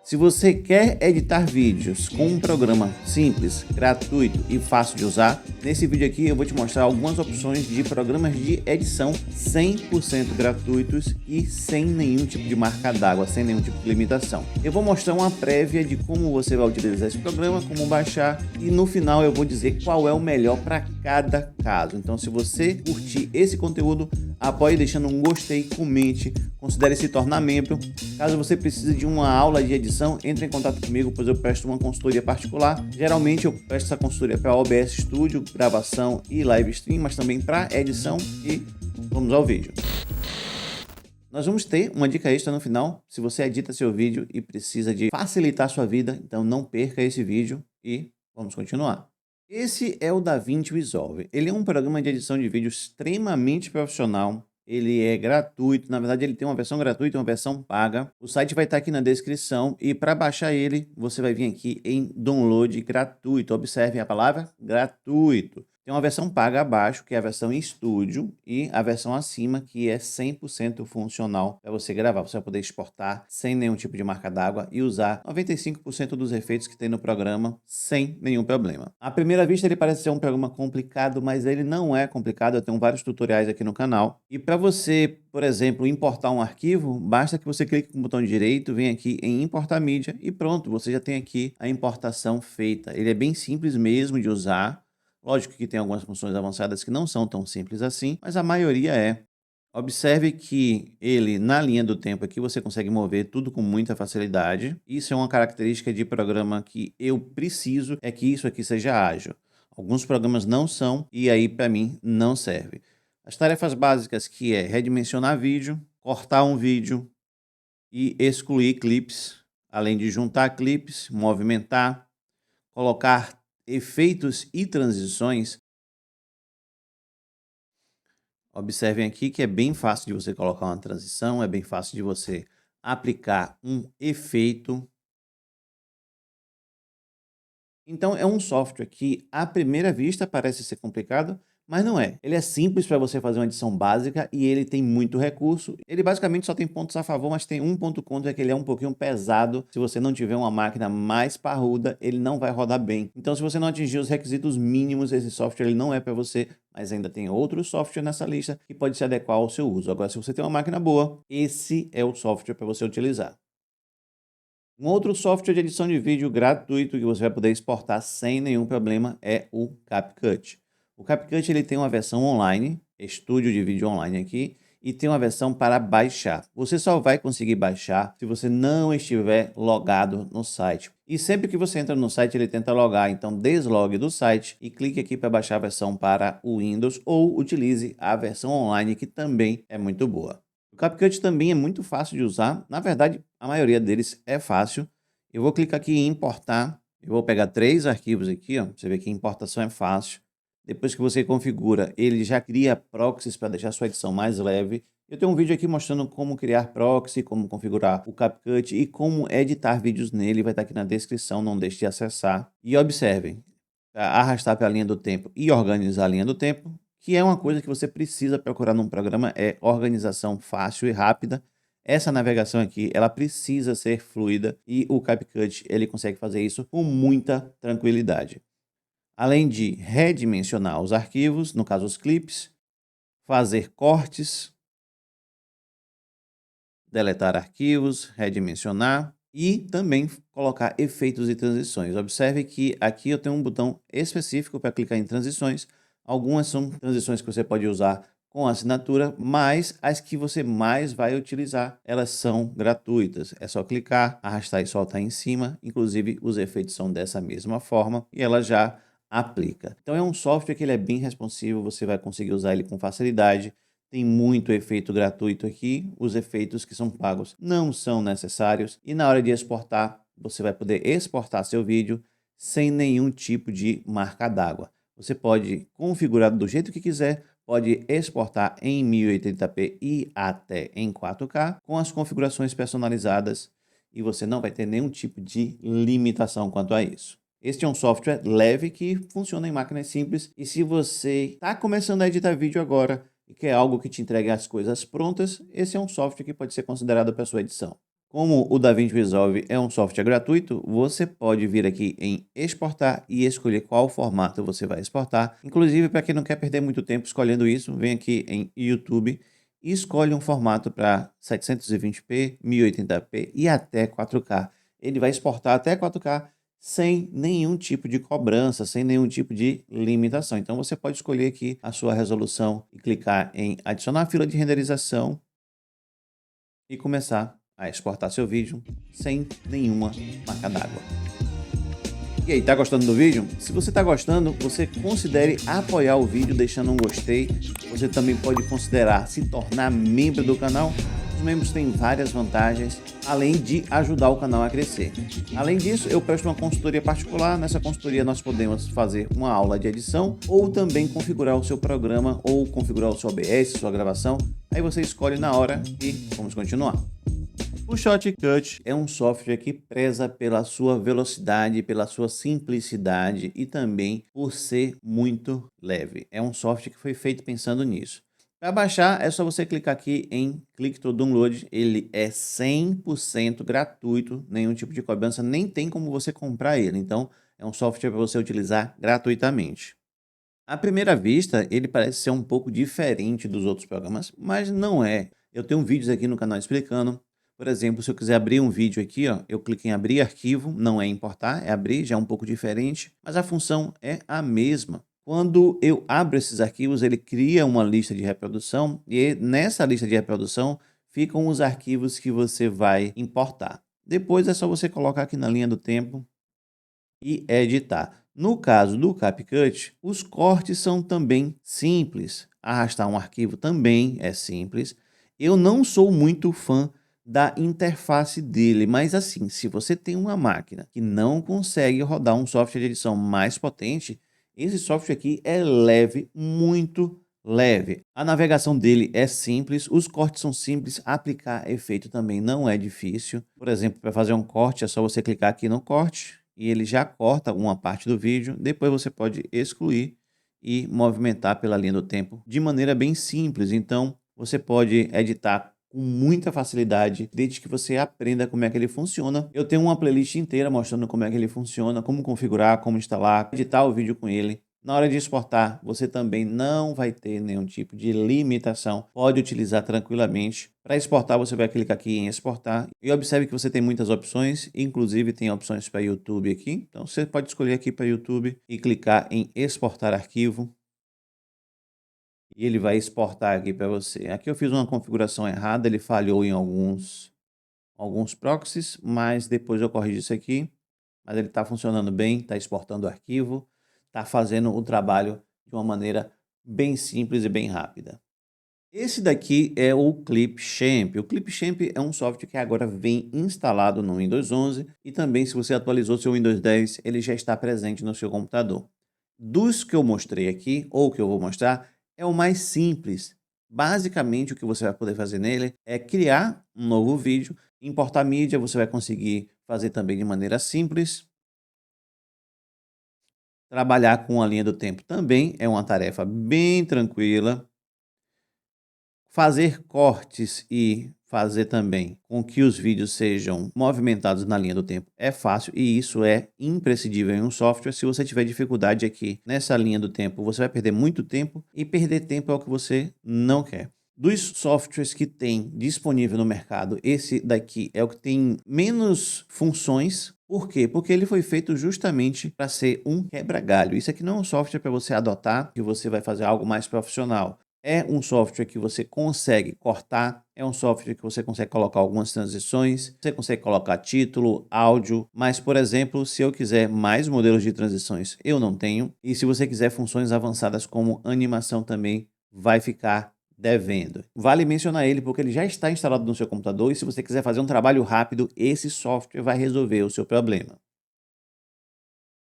Se você quer editar vídeos com um programa simples, gratuito e fácil de usar, nesse vídeo aqui eu vou te mostrar algumas opções de programas de edição 100% gratuitos e sem nenhum tipo de marca d'água, sem nenhum tipo de limitação. Eu vou mostrar uma prévia de como você vai utilizar esse programa, como baixar e no final eu vou dizer qual é o melhor para cada caso. Então, se você curtir esse conteúdo, apoie deixando um gostei, comente, considere se tornar membro. Caso você precise de uma aula de edição, entre em contato comigo, pois eu presto uma consultoria particular. Geralmente eu presto essa consultoria para OBS Studio, gravação e live stream, mas também para edição. E vamos ao vídeo. Nós vamos ter uma dica extra no final, se você edita seu vídeo e precisa de facilitar sua vida, então não perca esse vídeo e vamos continuar. Esse é o DaVinci Resolve. Ele é um programa de edição de vídeo extremamente profissional. Ele é gratuito, na verdade ele tem uma versão gratuita e uma versão paga. O site vai estar aqui na descrição e para baixar ele, você vai vir aqui em download gratuito. Observe a palavra gratuito. Tem uma versão paga abaixo, que é a versão estúdio, e a versão acima, que é 100% funcional para você gravar. Você vai poder exportar sem nenhum tipo de marca d'água e usar 95% dos efeitos que tem no programa sem nenhum problema. À primeira vista ele parece ser um programa complicado, mas ele não é complicado. Eu tenho vários tutoriais aqui no canal. E para você, por exemplo, importar um arquivo, basta que você clique com o botão direito, vem aqui em importar mídia e pronto, você já tem aqui a importação feita. Ele é bem simples mesmo de usar. Lógico que tem algumas funções avançadas que não são tão simples assim, mas a maioria é. Observe que ele, na linha do tempo aqui, você consegue mover tudo com muita facilidade. Isso é uma característica de programa que eu preciso, é que isso aqui seja ágil. Alguns programas não são e aí para mim não serve. As tarefas básicas que é redimensionar vídeo, cortar um vídeo e excluir clipes, além de juntar clipes, movimentar, colocar efeitos e transições. Observem aqui que é bem fácil de você colocar uma transição, é bem fácil de você aplicar um efeito. Então é um software que à primeira vista parece ser complicado, mas não é. Ele é simples para você fazer uma edição básica e ele tem muito recurso. Ele basicamente só tem pontos a favor, mas tem um ponto contra, é que ele é um pouquinho pesado. Se você não tiver uma máquina mais parruda, ele não vai rodar bem. Então, se você não atingir os requisitos mínimos, esse software ele não é para você, mas ainda tem outro software nessa lista que pode se adequar ao seu uso. Agora, se você tem uma máquina boa, esse é o software para você utilizar. Um outro software de edição de vídeo gratuito que você vai poder exportar sem nenhum problema é o CapCut. O CapCut ele tem uma versão online, estúdio de vídeo online aqui, e tem uma versão para baixar. Você só vai conseguir baixar se você não estiver logado no site. E sempre que você entra no site ele tenta logar, então deslogue do site e clique aqui para baixar a versão para o Windows ou utilize a versão online que também é muito boa. O CapCut também é muito fácil de usar. Na verdade, a maioria deles é fácil. Eu vou clicar aqui em importar. Eu vou pegar 3 arquivos aqui, ó. Você vê que a importação é fácil. Depois que você configura, ele já cria proxies para deixar a sua edição mais leve. Eu tenho um vídeo aqui mostrando como criar proxy, como configurar o CapCut e como editar vídeos nele. Vai estar aqui na descrição, não deixe de acessar. E observem, para arrastar para a linha do tempo e organizar a linha do tempo, que é uma coisa que você precisa procurar num programa, é organização fácil e rápida. Essa navegação aqui, ela precisa ser fluida e o CapCut, ele consegue fazer isso com muita tranquilidade. Além de redimensionar os arquivos, no caso os clips, fazer cortes, deletar arquivos, redimensionar e também colocar efeitos e transições. Observe que aqui eu tenho um botão específico para clicar em transições. Algumas são transições que você pode usar com assinatura, mas as que você mais vai utilizar, elas são gratuitas. É só clicar, arrastar e soltar em cima. Inclusive, os efeitos são dessa mesma forma e ela já aplica. Então é um software que ele é bem responsivo, você vai conseguir usar ele com facilidade. Tem muito efeito gratuito aqui, os efeitos que são pagos não são necessários e na hora de exportar, você vai poder exportar seu vídeo sem nenhum tipo de marca d'água. Você pode configurar do jeito que quiser, pode exportar em 1080p e até em 4K com as configurações personalizadas e você não vai ter nenhum tipo de limitação quanto a isso. Este é um software leve que funciona em máquinas simples e se você está começando a editar vídeo agora e quer algo que te entregue as coisas prontas, esse é um software que pode ser considerado para sua edição. Como o DaVinci Resolve é um software gratuito, você pode vir aqui em exportar e escolher qual formato você vai exportar. Inclusive, para quem não quer perder muito tempo escolhendo isso, vem aqui em YouTube e escolhe um formato para 720p, 1080p e até 4K. Ele vai exportar até 4K sem nenhum tipo de cobrança, sem nenhum tipo de limitação. Então você pode escolher aqui a sua resolução e clicar em adicionar fila de renderização e começar a exportar seu vídeo sem nenhuma marca d'água. E aí, tá gostando do vídeo? Se você tá gostando, você considere apoiar o vídeo deixando um gostei. Você também pode considerar se tornar membro do canal. Os membros têm várias vantagens, além de ajudar o canal a crescer. Além disso, eu presto uma consultoria particular. Nessa consultoria nós podemos fazer uma aula de edição ou também configurar o seu programa ou configurar o seu OBS, sua gravação. Aí você escolhe na hora e vamos continuar. O Shotcut é um software que preza pela sua velocidade, pela sua simplicidade e também por ser muito leve. É um software que foi feito pensando nisso. Para baixar, é só você clicar aqui em Click to Download. Ele é 100% gratuito, nenhum tipo de cobrança, nem tem como você comprar ele. Então, é um software para você utilizar gratuitamente. À primeira vista, ele parece ser um pouco diferente dos outros programas, mas não é. Eu tenho vídeos aqui no canal explicando. Por exemplo, se eu quiser abrir um vídeo aqui, ó, eu clico em abrir arquivo, não é importar, é abrir, já é um pouco diferente, mas a função é a mesma. Quando eu abro esses arquivos, ele cria uma lista de reprodução e nessa lista de reprodução ficam os arquivos que você vai importar. Depois é só você colocar aqui na linha do tempo e editar. No caso do CapCut, os cortes são também simples. Arrastar um arquivo também é simples. Eu não sou muito fã da interface dele, mas assim, se você tem uma máquina que não consegue rodar um software de edição mais potente, esse software aqui é leve, muito leve. A navegação dele é simples, os cortes são simples, aplicar efeito também não é difícil. Por exemplo, para fazer um corte é só você clicar aqui no corte e ele já corta uma parte do vídeo. Depois você pode excluir e movimentar pela linha do tempo de maneira bem simples. Então você pode editar com muita facilidade, desde que você aprenda como é que ele funciona. Eu tenho uma playlist inteira mostrando como é que ele funciona, como configurar, como instalar, editar o vídeo com ele. Na hora de exportar, você também não vai ter nenhum tipo de limitação. Pode utilizar tranquilamente. Para exportar, você vai clicar aqui em exportar. E observe que você tem muitas opções, inclusive tem opções para YouTube aqui. Então você pode escolher aqui para YouTube e clicar em exportar arquivo. E ele vai exportar aqui para você. Aqui eu fiz uma configuração errada, ele falhou em alguns proxies, mas depois eu corrigi isso aqui. Mas ele está funcionando bem, está exportando o arquivo, está fazendo o trabalho de uma maneira bem simples e bem rápida. Esse daqui é o Clipchamp. O Clipchamp é um software que agora vem instalado no Windows 11 e também se você atualizou seu Windows 10, ele já está presente no seu computador. Dos que eu mostrei aqui, ou que eu vou mostrar, é o mais simples. Basicamente, o que você vai poder fazer nele é criar um novo vídeo, importar mídia, você vai conseguir fazer também de maneira simples. Trabalhar com a linha do tempo também é uma tarefa bem tranquila. Fazer cortes e fazer também com que os vídeos sejam movimentados na linha do tempo é fácil e isso é imprescindível em um software. Se você tiver dificuldade aqui nessa linha do tempo, você vai perder muito tempo e perder tempo é o que você não quer. Dos softwares que tem disponível no mercado, esse daqui é o que tem menos funções. Por quê? Porque ele foi feito justamente para ser um quebra-galho. Isso aqui não é um software para você adotar, que você vai fazer algo mais profissional. É um software que você consegue cortar, é um software que você consegue colocar algumas transições, você consegue colocar título, áudio, mas, por exemplo, se eu quiser mais modelos de transições, eu não tenho. E se você quiser funções avançadas como animação também, vai ficar devendo. Vale mencionar ele porque ele já está instalado no seu computador e se você quiser fazer um trabalho rápido, esse software vai resolver o seu problema.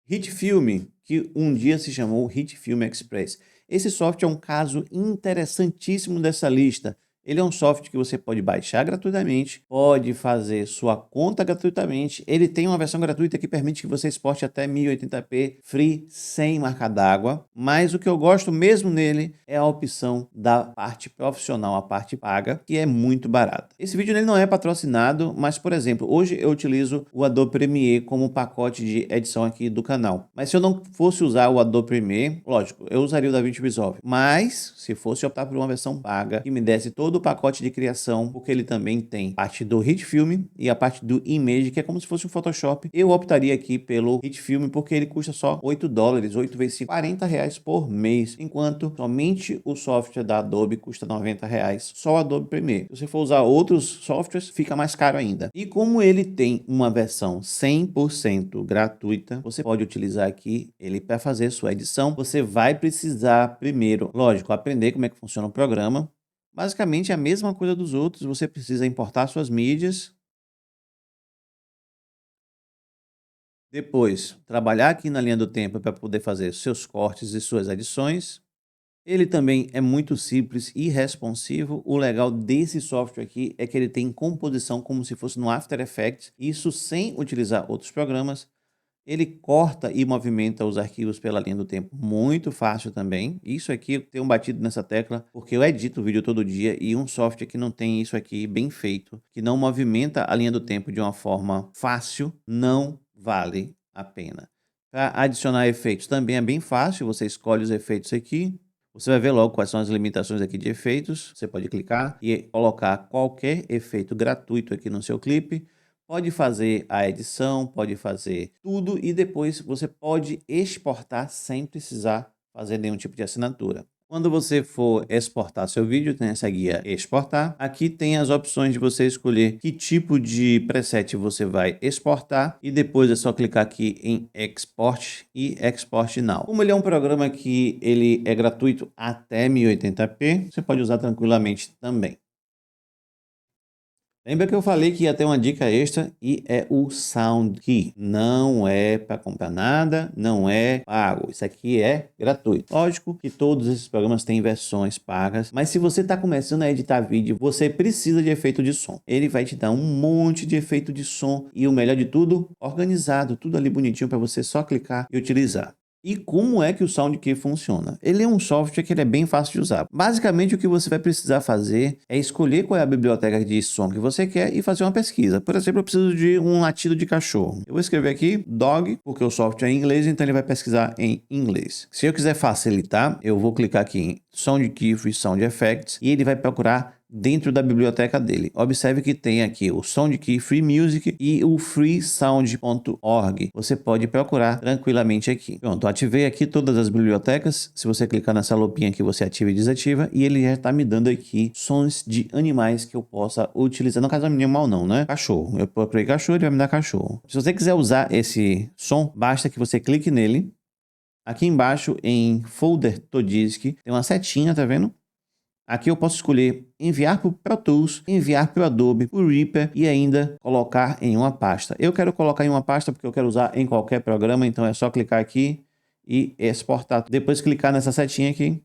HitFilm, que um dia se chamou HitFilm Express. Esse software é um caso interessantíssimo dessa lista. Ele é um software que você pode baixar gratuitamente, pode fazer sua conta gratuitamente. Ele tem uma versão gratuita que permite que você exporte até 1080p free, sem marca d'água. Mas o que eu gosto mesmo nele é a opção da parte profissional, a parte paga, que é muito barata. Esse vídeo ele não é patrocinado, mas, por exemplo, hoje eu utilizo o Adobe Premiere como pacote de edição aqui do canal. Mas se eu não fosse usar o Adobe Premiere, lógico, eu usaria o DaVinci Resolve. Mas, se fosse optar por uma versão paga, que me desse todo o pacote de criação, porque ele também tem parte do HitFilm e a parte do Image, que é como se fosse um Photoshop, eu optaria aqui pelo HitFilm, porque ele custa só $8, 8 vezes 5, R$40 por mês, enquanto somente o software da Adobe custa R$90, só o Adobe Premiere. Se você for usar outros softwares, fica mais caro ainda. E como ele tem uma versão 100% gratuita, você pode utilizar aqui ele para fazer sua edição. Você vai precisar primeiro, lógico, aprender como é que funciona o programa. Basicamente é a mesma coisa dos outros, você precisa importar suas mídias. Depois, trabalhar aqui na linha do tempo para poder fazer seus cortes e suas edições. Ele também é muito simples e responsivo. O legal desse software aqui é que ele tem composição como se fosse no After Effects, isso sem utilizar outros programas. Ele corta e movimenta os arquivos pela linha do tempo muito fácil também. Isso aqui eu tenho batido nessa tecla porque eu edito o vídeo todo dia e um software que não tem isso aqui bem feito, que não movimenta a linha do tempo de uma forma fácil, não vale a pena. Para adicionar efeitos também é bem fácil, você escolhe os efeitos aqui. Você vai ver logo quais são as limitações aqui de efeitos. Você pode clicar e colocar qualquer efeito gratuito aqui no seu clipe. Pode fazer a edição, pode fazer tudo e depois você pode exportar sem precisar fazer nenhum tipo de assinatura. Quando você for exportar seu vídeo, tem essa guia exportar. Aqui tem as opções de você escolher que tipo de preset você vai exportar e depois é só clicar aqui em Export e Export Now. Como ele é um programa que ele é gratuito até 1080p, você pode usar tranquilamente também. Lembra que eu falei que ia ter uma dica extra e é o SoundKey. Não é para comprar nada, não é pago. Isso aqui é gratuito. Lógico que todos esses programas têm versões pagas, mas se você está começando a editar vídeo, você precisa de efeito de som. Ele vai te dar um monte de efeito de som e o melhor de tudo, organizado, tudo ali bonitinho para você só clicar e utilizar. E como é que o SoundKey funciona? Ele é um software que ele é bem fácil de usar. Basicamente, o que você vai precisar fazer é escolher qual é a biblioteca de som que você quer e fazer uma pesquisa. Por exemplo, eu preciso de um latido de cachorro. Eu vou escrever aqui dog, porque o software é em inglês, então ele vai pesquisar em inglês. Se eu quiser facilitar, eu vou clicar aqui em SoundKey Free Sound Effects e ele vai procurar dentro da biblioteca dele. Observe que tem aqui o SoundKey Free Music e o freesound.org. Você pode procurar tranquilamente aqui. Pronto, ativei aqui todas as bibliotecas. Se você clicar nessa lupinha aqui, você ativa e desativa. E ele já está me dando aqui sons de animais que eu possa utilizar. No caso, animal não, né? Cachorro. Eu procurei cachorro, ele vai me dar cachorro. Se você quiser usar esse som, basta que você clique nele. Aqui embaixo, em Folder to Disk, tem uma setinha, tá vendo? Aqui eu posso escolher enviar para o Pro Tools, enviar para o Adobe, para o Reaper e ainda colocar em uma pasta. Eu quero colocar em uma pasta porque eu quero usar em qualquer programa, então é só clicar aqui e exportar. Depois clicar nessa setinha aqui.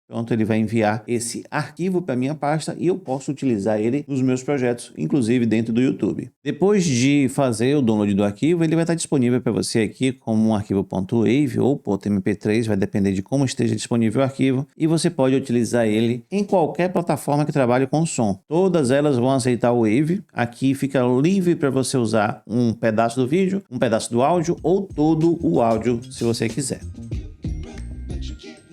Pronto, ele vai enviar esse arquivo para minha pasta e eu posso utilizar ele nos meus projetos, inclusive dentro do YouTube. Depois de fazer o download do arquivo, ele vai estar disponível para você aqui como um arquivo .wav ou .mp3, vai depender de como esteja disponível o arquivo, e você pode utilizar ele em qualquer plataforma que trabalhe com som. Todas elas vão aceitar o Wave, aqui fica livre para você usar um pedaço do vídeo, um pedaço do áudio ou todo o áudio se você quiser.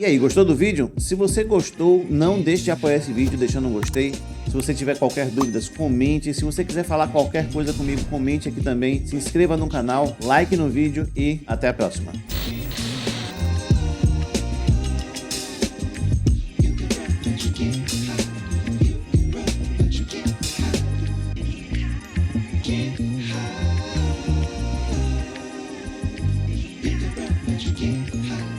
E aí, gostou do vídeo? Se você gostou, não deixe de apoiar esse vídeo deixando um gostei. Se você tiver qualquer dúvida, comente. Se você quiser falar qualquer coisa comigo, comente aqui também. Se inscreva no canal, like no vídeo e até a próxima. Magic.